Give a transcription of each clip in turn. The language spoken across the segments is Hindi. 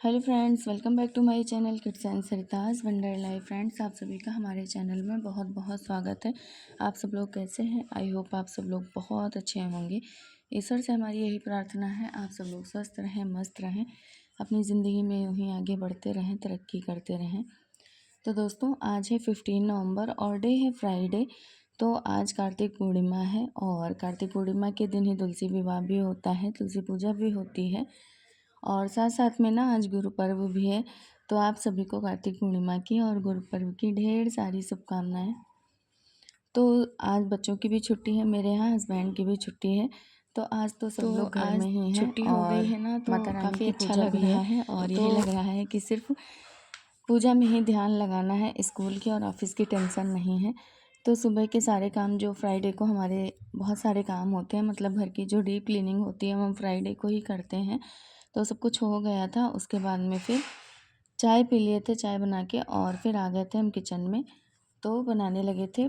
Hello friends, welcome back to my channel kids and Sarita's wonder life. Friends, आप सभी का हमारे चैनल में बहुत बहुत स्वागत है। आप सब लोग कैसे हैं? आई होप आप सब लोग बहुत अच्छे होंगे। ईश्वर से हमारी यही प्रार्थना है, आप सब लोग स्वस्थ रहें, मस्त रहें, अपनी ज़िंदगी में यूँ ही आगे बढ़ते रहें, तरक्की करते रहें। तो दोस्तों, आज है 15 नवंबर और डे है फ्राइडे। तो आज कार्तिक पूर्णिमा है और कार्तिक पूर्णिमा के दिन ही तुलसी विवाह भी होता है, तुलसी पूजा भी होती है और साथ साथ में ना आज गुरु पर्व भी है। तो आप सभी को कार्तिक पूर्णिमा की और गुरु पर्व की ढेर सारी शुभकामनाएं। तो आज बच्चों की भी छुट्टी है, मेरे यहाँ हस्बैंड की भी छुट्टी है। तो आज तो सब लोग घर में ही हैं छुट्टी हो गई और है ना, तो माता रानी काफ़ी की अच्छा पूजा लग भी रहा है है। और तो यही लग रहा है कि सिर्फ पूजा में ही ध्यान लगाना है, स्कूल की और ऑफिस की टेंशन नहीं है। तो सुबह के सारे काम जो फ्राइडे को हमारे बहुत सारे काम होते हैं, मतलब घर की जो डीप क्लीनिंग होती है वो हम फ्राइडे को ही करते हैं। तो सब कुछ हो गया था। उसके बाद में फिर चाय पी लिए थे, चाय बना के, और फिर आ गए थे हम किचन में। तो बनाने लगे थे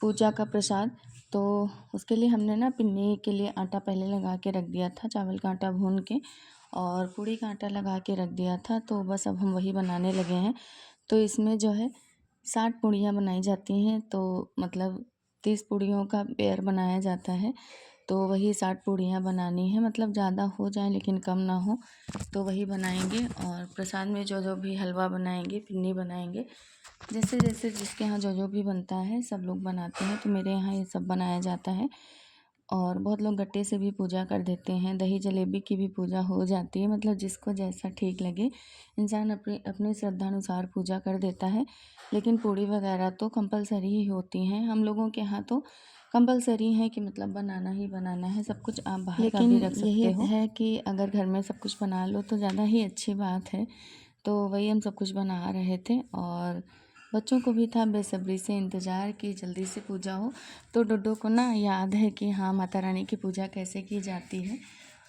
पूजा का प्रसाद। तो उसके लिए हमने ना पिन्नी के लिए आटा पहले लगा के रख दिया था, चावल का आटा भून के, और पूड़ी का आटा लगा के रख दिया था। तो बस अब हम वही बनाने लगे हैं। तो इसमें जो है 60 पूड़ियाँ बनाई जाती हैं, तो मतलब 30 पूड़ियों का पेयर बनाया जाता है। तो वही 60 पूड़ियाँ बनानी है, मतलब ज़्यादा हो जाए लेकिन कम ना हो, तो वही बनाएंगे। और प्रसाद में जो जो भी हलवा बनाएंगे, पिन्नी बनाएंगे, जैसे जैसे जिसके यहाँ जो जो भी बनता है सब लोग बनाते हैं। तो मेरे यहाँ ये सब बनाया जाता है। और बहुत लोग गट्टे से भी पूजा कर देते हैं, दही जलेबी की भी पूजा हो जाती है, मतलब जिसको जैसा ठीक लगे इंसान अपनी अपनी श्रद्धानुसार पूजा कर देता है। लेकिन पूड़ी वगैरह तो कंपलसरी ही होती हैं हम लोगों के यहाँ। तो कंपलसरी है कि मतलब बनाना ही बनाना है। सब कुछ आप बाहर का लेकिन भी रख यही सकते हो है कि अगर घर में सब कुछ बना लो तो ज़्यादा ही अच्छी बात है। तो वही हम सब कुछ बना रहे थे और बच्चों को भी था बेसब्री से इंतज़ार कि जल्दी से पूजा हो। तो डोडो को ना याद है कि हाँ, माता रानी की पूजा कैसे की जाती है।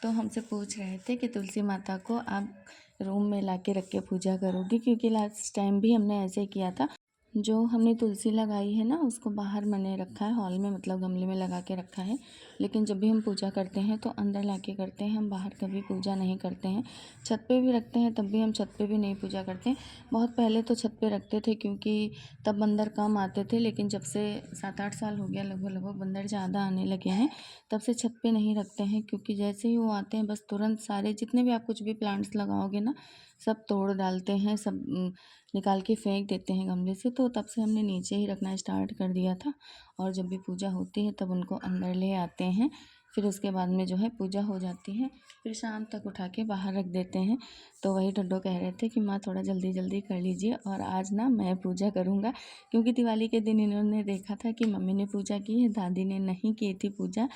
तो हमसे पूछ रहे थे कि तुलसी माता को आप रूम में ला के रख के पूजा करोगी, क्योंकि लास्ट टाइम भी हमने ऐसे किया था। जो हमने तुलसी लगाई है ना, उसको बाहर मैंने रखा है हॉल में, मतलब गमले में लगा के रखा है। लेकिन जब भी हम पूजा करते हैं तो अंदर ला के करते हैं, हम बाहर कभी पूजा नहीं करते हैं। छत पे भी रखते हैं तब भी हम छत पे भी नहीं पूजा करते हैं। बहुत पहले तो छत पे रखते थे क्योंकि तब बंदर कम आते थे, लेकिन जब से 7-8 साल हो गया लगभग लगभग बंदर ज़्यादा आने लगे हैं, तब से छत पे नहीं रखते हैं। क्योंकि जैसे ही वो आते हैं बस तुरंत सारे जितने भी आप कुछ भी प्लांट्स लगाओगे ना, सब तोड़ डालते हैं, सब निकाल के फेंक देते हैं गमले से। तो तब से हमने नीचे ही रखना स्टार्ट कर दिया था। और जब भी पूजा होती है तब उनको अंदर ले आते हैं। फिर उसके बाद में जो है पूजा हो जाती है, फिर शाम तक उठा के बाहर रख देते हैं। तो वही डड्डो कह रहे थे कि माँ थोड़ा जल्दी जल्दी कर लीजिए और आज ना मैं पूजा करूँगा। क्योंकि दिवाली के दिन इन्होंने देखा था कि मम्मी ने पूजा की है, दादी ने नहीं की थी पूजा।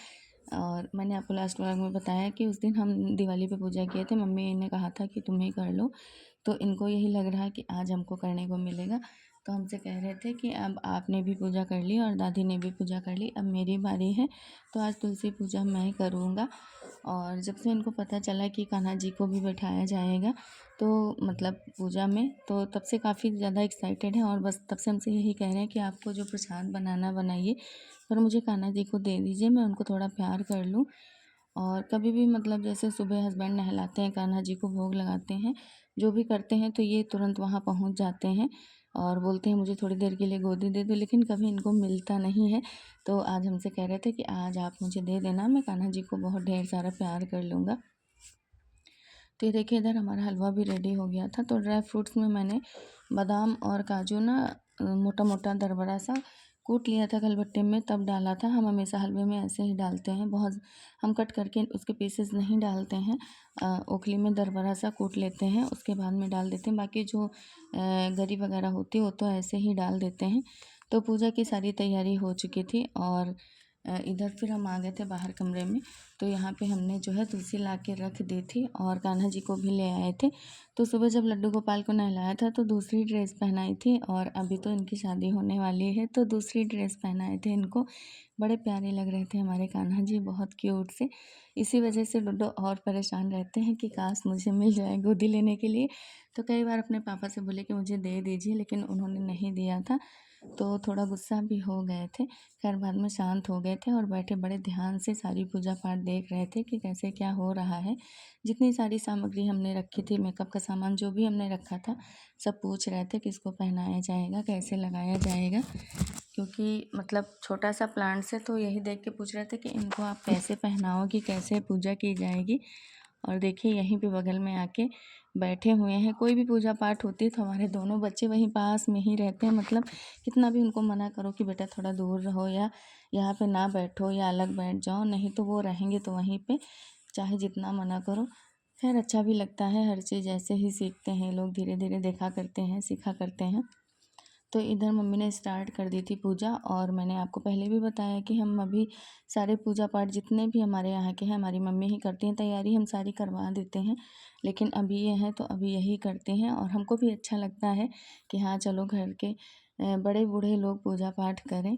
और मैंने आपको लास्ट व्लॉग में बताया कि उस दिन हम दिवाली पे पूजा किए थे, मम्मी ने कहा था कि तुम ही कर लो। तो इनको यही लग रहा है कि आज हमको करने को मिलेगा। तो हमसे कह रहे थे कि अब आपने भी पूजा कर ली और दादी ने भी पूजा कर ली, अब मेरी बारी है। तो आज तुलसी पूजा मैं करूँगा। और जब से इनको पता चला कि कान्हा जी को भी बैठाया जाएगा तो मतलब पूजा में, तो तब से काफ़ी ज़्यादा एक्साइटेड है। और बस तब से हमसे यही कह रहे हैं कि आपको जो प्रसाद बनाना बनाइए, पर मुझे कान्हा जी को दे दीजिए, मैं उनको थोड़ा प्यार कर लूँ। और कभी भी मतलब जैसे सुबह हस्बैंड नहलाते हैं, कान्हा जी को भोग लगाते हैं, जो भी करते हैं, तो ये तुरंत वहाँ पहुँच जाते हैं और बोलते हैं मुझे थोड़ी देर के लिए गोदी दे दो, लेकिन कभी इनको मिलता नहीं है। तो आज हमसे कह रहे थे कि आज आप मुझे दे देना, मैं कान्हा जी को बहुत ढेर सारा प्यार कर लूँगा। तो ये देखिए, इधर हमारा हलवा भी रेडी हो गया था। तो ड्राई फ्रूट्स में मैंने बादाम और काजू ना मोटा मोटा दरबरा सा कूट लिया था खलबट्टे में, तब डाला था। हम हमेशा हलवे में ऐसे ही डालते हैं, बहुत हम कट करके उसके पीसेस नहीं डालते हैं। ओखली में दरबरा सा कूट लेते हैं, उसके बाद में डाल देते हैं। बाकी जो गरी वगैरह होती है वो तो ऐसे ही डाल देते हैं। तो पूजा की सारी तैयारी हो चुकी थी और इधर फिर हम आ गए थे बाहर कमरे में। तो यहाँ पे हमने जो है तुलसी ला के रख दी थी और कान्हा जी को भी ले आए थे। तो सुबह जब लड्डू गोपाल को नहलाया था तो दूसरी ड्रेस पहनाई थी, और अभी तो इनकी शादी होने वाली है तो दूसरी ड्रेस पहनाए थे इनको। बड़े प्यारे लग रहे थे हमारे कान्हा जी, बहुत क्यूट से। इसी वजह से लड्डू और परेशान रहते हैं कि काश मुझे मिल जाए गोदी लेने के लिए। तो कई बार अपने पापा से बोले कि मुझे दे दीजिए, लेकिन उन्होंने नहीं दिया था। तो थोड़ा गुस्सा भी हो गए थे। खैर बाद में शांत हो गए थे और बैठे बड़े ध्यान से सारी पूजा पाठ देख रहे थे कि कैसे क्या हो रहा है। जितनी सारी सामग्री हमने रखी थी, मेकअप का सामान जो भी हमने रखा था, सब पूछ रहे थे किसको पहनाया जाएगा, कैसे लगाया जाएगा। क्योंकि मतलब छोटा सा प्लांट से तो यही देख के पूछ रहे थे कि इनको आप कैसे पहनाओगी, कैसे पूजा की जाएगी। और देखिए यहीं पे बगल में आके बैठे हुए हैं। कोई भी पूजा पाठ होती है तो हमारे दोनों बच्चे वहीं पास में ही रहते हैं। मतलब कितना भी उनको मना करो कि बेटा थोड़ा दूर रहो या यहाँ पे ना बैठो या अलग बैठ जाओ, नहीं तो वो रहेंगे तो वहीं पे, चाहे जितना मना करो। खैर अच्छा भी लगता है, हर चीज़ ऐसे ही सीखते हैं लोग, धीरे धीरे देखा करते हैं, सीखा करते हैं। तो इधर मम्मी ने स्टार्ट कर दी थी पूजा। और मैंने आपको पहले भी बताया कि हम अभी सारे पूजा पाठ जितने भी हमारे यहाँ के हैं हमारी मम्मी ही करती हैं, तैयारी हम सारी करवा देते हैं। लेकिन अभी ये हैं तो अभी यही करते हैं और हमको भी अच्छा लगता है कि हाँ चलो घर के बड़े बूढ़े लोग पूजा पाठ करें।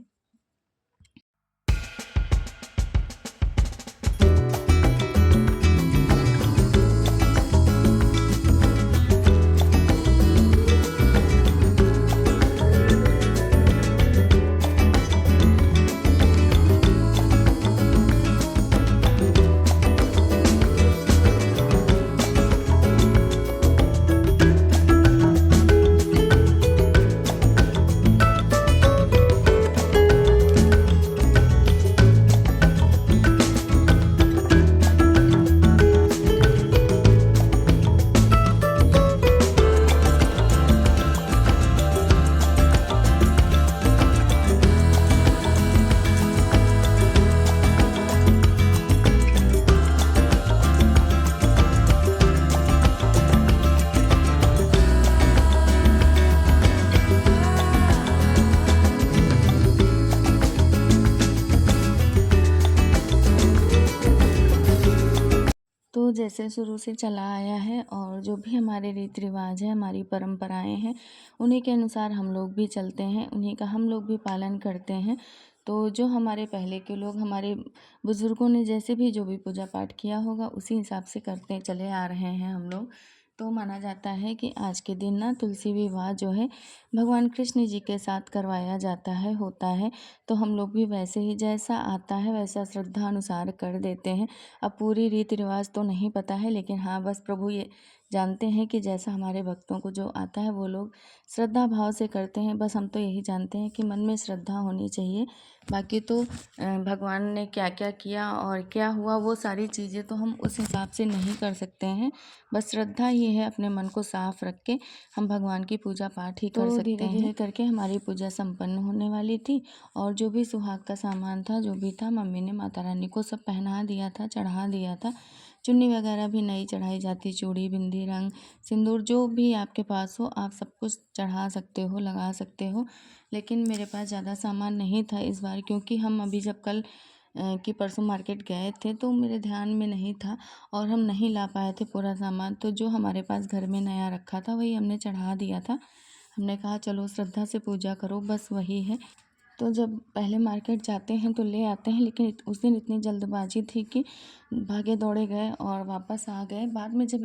तो जैसे शुरू से चला आया है और जो भी हमारे रीति रिवाज है, हमारी परंपराएं हैं, उन्हीं के अनुसार हम लोग भी चलते हैं, उन्हीं का हम लोग भी पालन करते हैं। तो जो हमारे पहले के लोग, हमारे बुज़ुर्गों ने जैसे भी जो भी पूजा पाठ किया होगा उसी हिसाब से करते चले आ रहे हैं हम लोग। तो माना जाता है कि आज के दिन ना तुलसी विवाह जो है भगवान कृष्ण जी के साथ करवाया जाता है, होता है। तो हम लोग भी वैसे ही जैसा आता है वैसा श्रद्धा अनुसार कर देते हैं। अब पूरी रीति रिवाज तो नहीं पता है, लेकिन हाँ बस प्रभु ये जानते हैं कि जैसा हमारे भक्तों को जो आता है वो लोग श्रद्धा भाव से करते हैं। बस हम तो यही जानते हैं कि मन में श्रद्धा होनी चाहिए। बाकी तो भगवान ने क्या क्या किया और क्या हुआ वो सारी चीज़ें तो हम उस हिसाब से नहीं कर सकते हैं। बस श्रद्धा ये है, अपने मन को साफ रख के हम भगवान की पूजा पाठ ही कर सकते हैं। धीरे धीरे करके हमारी पूजा संपन्न होने वाली थी और जो भी सुहाग का सामान था, जो भी था, मम्मी ने माता रानी को सब पहना दिया था, चढ़ा दिया था। चुन्नी वगैरह भी नई चढ़ाई जाती, चूड़ी, बिंदी, रंग, सिंदूर, जो भी आपके पास हो आप सब कुछ चढ़ा सकते हो, लगा सकते हो। लेकिन मेरे पास ज़्यादा सामान नहीं था इस बार, क्योंकि हम अभी जब कल कि परसों मार्केट गए थे तो मेरे ध्यान में नहीं था और हम नहीं ला पाए थे पूरा सामान। तो जो हमारे पास घर में नया रखा था वही हमने चढ़ा दिया था। हमने कहा चलो श्रद्धा से पूजा करो, बस वही है। तो जब पहले मार्केट जाते हैं तो ले आते हैं, लेकिन उस दिन इतनी जल्दबाजी थी कि भागे दौड़े गए और वापस आ गए। बाद में जब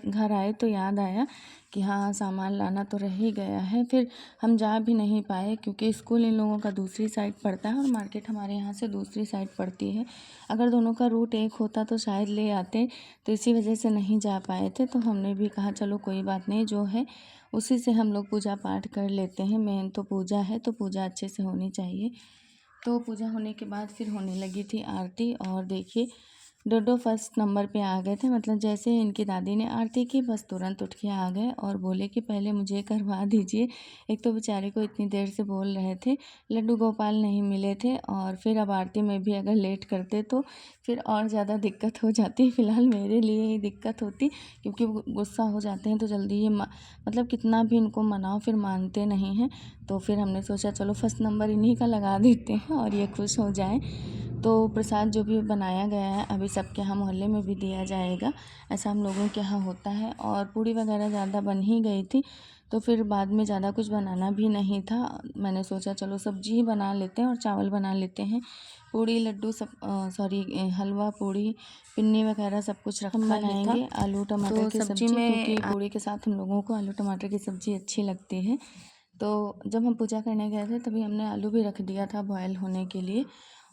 घर आए तो याद आया कि हाँ सामान लाना तो रह ही गया है। फिर हम जा भी नहीं पाए क्योंकि स्कूल इन लोगों का दूसरी साइड पड़ता है और मार्केट हमारे यहाँ से दूसरी साइड पड़ती है। अगर दोनों का रूट एक होता तो शायद ले आते, तो इसी वजह से नहीं जा पाए थे। तो हमने भी कहा चलो कोई बात नहीं, जो है उसी से हम लोग पूजा पाठ कर लेते हैं। मेन तो पूजा है तो पूजा अच्छे से होनी चाहिए। तो पूजा होने के बाद फिर होने लगी थी आरती। और देखिए डोडो फर्स्ट नंबर पे आ गए थे। मतलब जैसे इनकी दादी ने आरती की बस तुरंत उठ के आ गए और बोले कि पहले मुझे करवा दीजिए। एक तो बेचारे को इतनी देर से बोल रहे थे, लड्डू गोपाल नहीं मिले थे और फिर अब आरती में भी अगर लेट करते तो फिर और ज़्यादा दिक्कत हो जाती। फ़िलहाल मेरे लिए ही दिक्कत होती, क्योंकि वो गुस्सा हो जाते हैं तो जल्दी ही मतलब कितना भी इनको मनाओ फिर मानते नहीं हैं। तो फिर हमने सोचा चलो फर्स्ट नंबर इन्हीं का लगा देते हैं और ये खुश हो जाएं। तो प्रसाद जो भी बनाया गया है अभी सबके यहाँ मोहल्ले में भी दिया जाएगा, ऐसा हम लोगों के यहाँ होता है। और पूड़ी वगैरह ज़्यादा बन ही गई थी तो फिर बाद में ज़्यादा कुछ बनाना भी नहीं था। मैंने सोचा चलो सब्जी ही बना लेते हैं और चावल बना लेते हैं। पूड़ी लड्डू सब हलवा पूड़ी पिन्नी वगैरह सब कुछ रखा बनाएंगे। आलू टमाटर की सब्जी में, क्योंकि पूड़ी के साथ हम लोगों को आलू टमाटर की सब्ज़ी अच्छी लगती है। तो जब हम पूजा करने गए थे तभी हमने आलू भी रख दिया था बॉयल होने के लिए,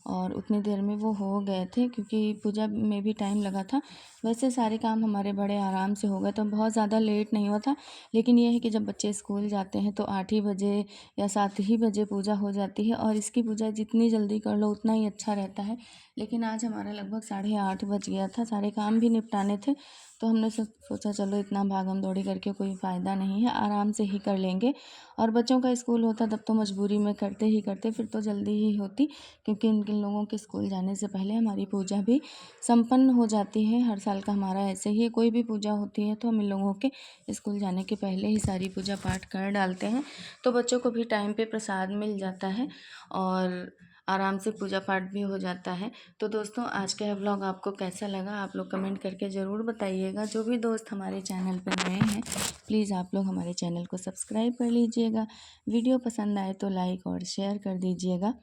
और उतनी देर में वो हो गए थे क्योंकि पूजा में भी टाइम लगा था। वैसे सारे काम हमारे बड़े आराम से हो गए, तो बहुत ज़्यादा लेट नहीं हुआ था। लेकिन ये है कि जब बच्चे स्कूल जाते हैं तो 8 ही बजे या 7 ही बजे पूजा हो जाती है, और इसकी पूजा जितनी जल्दी कर लो उतना ही अच्छा रहता है। लेकिन आज हमारा लगभग 8:30 बज गया था, सारे काम भी निपटाने थे, तो हमने सोचा चलो इतना भागम दौड़ी करके कोई फ़ायदा नहीं है, आराम से ही कर लेंगे। और बच्चों का स्कूल होता तब तो मजबूरी में करते ही करते, फिर तो जल्दी ही होती, क्योंकि इन लोगों के स्कूल जाने से पहले हमारी पूजा भी संपन्न हो जाती है। हर साल का हमारा ऐसे ही है, कोई भी पूजा होती है तो हम इन लोगों के स्कूल जाने के पहले ही सारी पूजा पाठ कर डालते हैं, तो बच्चों को भी टाइम पे प्रसाद मिल जाता है और आराम से पूजा पाठ भी हो जाता है। तो दोस्तों, आज का यह व्लॉग आपको कैसा लगा आप लोग कमेंट करके ज़रूर बताइएगा। जो भी दोस्त हमारे चैनल पर नए हैं, प्लीज़ आप लोग हमारे चैनल को सब्सक्राइब कर लीजिएगा। वीडियो पसंद आए तो लाइक और शेयर कर दीजिएगा।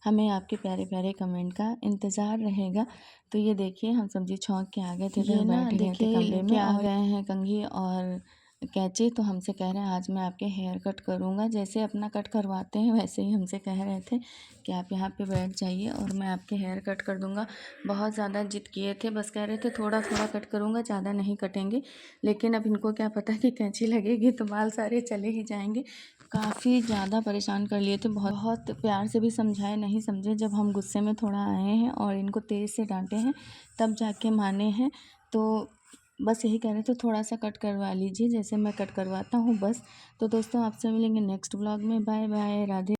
हमें आपके प्यारे प्यारे कमेंट का इंतज़ार रहेगा। तो ये देखिए, हम सब्जी छौंक के आ गए थे, तो बैठ गए थे कमरे में, आ गए हैं कंघी और कैंची। तो हमसे कह रहे हैं आज मैं आपके हेयर कट करूँगा, जैसे अपना कट करवाते हैं वैसे ही हमसे कह रहे थे कि आप यहाँ पे बैठ जाइए और मैं आपके हेयर कट कर दूँगा। बहुत ज़्यादा जिद किए थे, बस कह रहे थे थोड़ा थोड़ा कट करूँगा, ज़्यादा नहीं कटेंगे। लेकिन अब इनको क्या पता कि कैंची लगेगी तो बाल सारे चले ही जाएंगे। काफ़ी ज़्यादा परेशान कर लिए थे, बहुत प्यार से भी समझाए, नहीं समझे। जब हम गुस्से में थोड़ा आए हैं और इनको तेज़ से डांटे हैं तब जाके माने हैं। तो बस यही कह रहे थे थोड़ा सा कट करवा लीजिए, जैसे मैं कट करवाता हूँ बस। तो दोस्तों, आपसे मिलेंगे नेक्स्ट व्लॉग में। Bye bye, Radhe.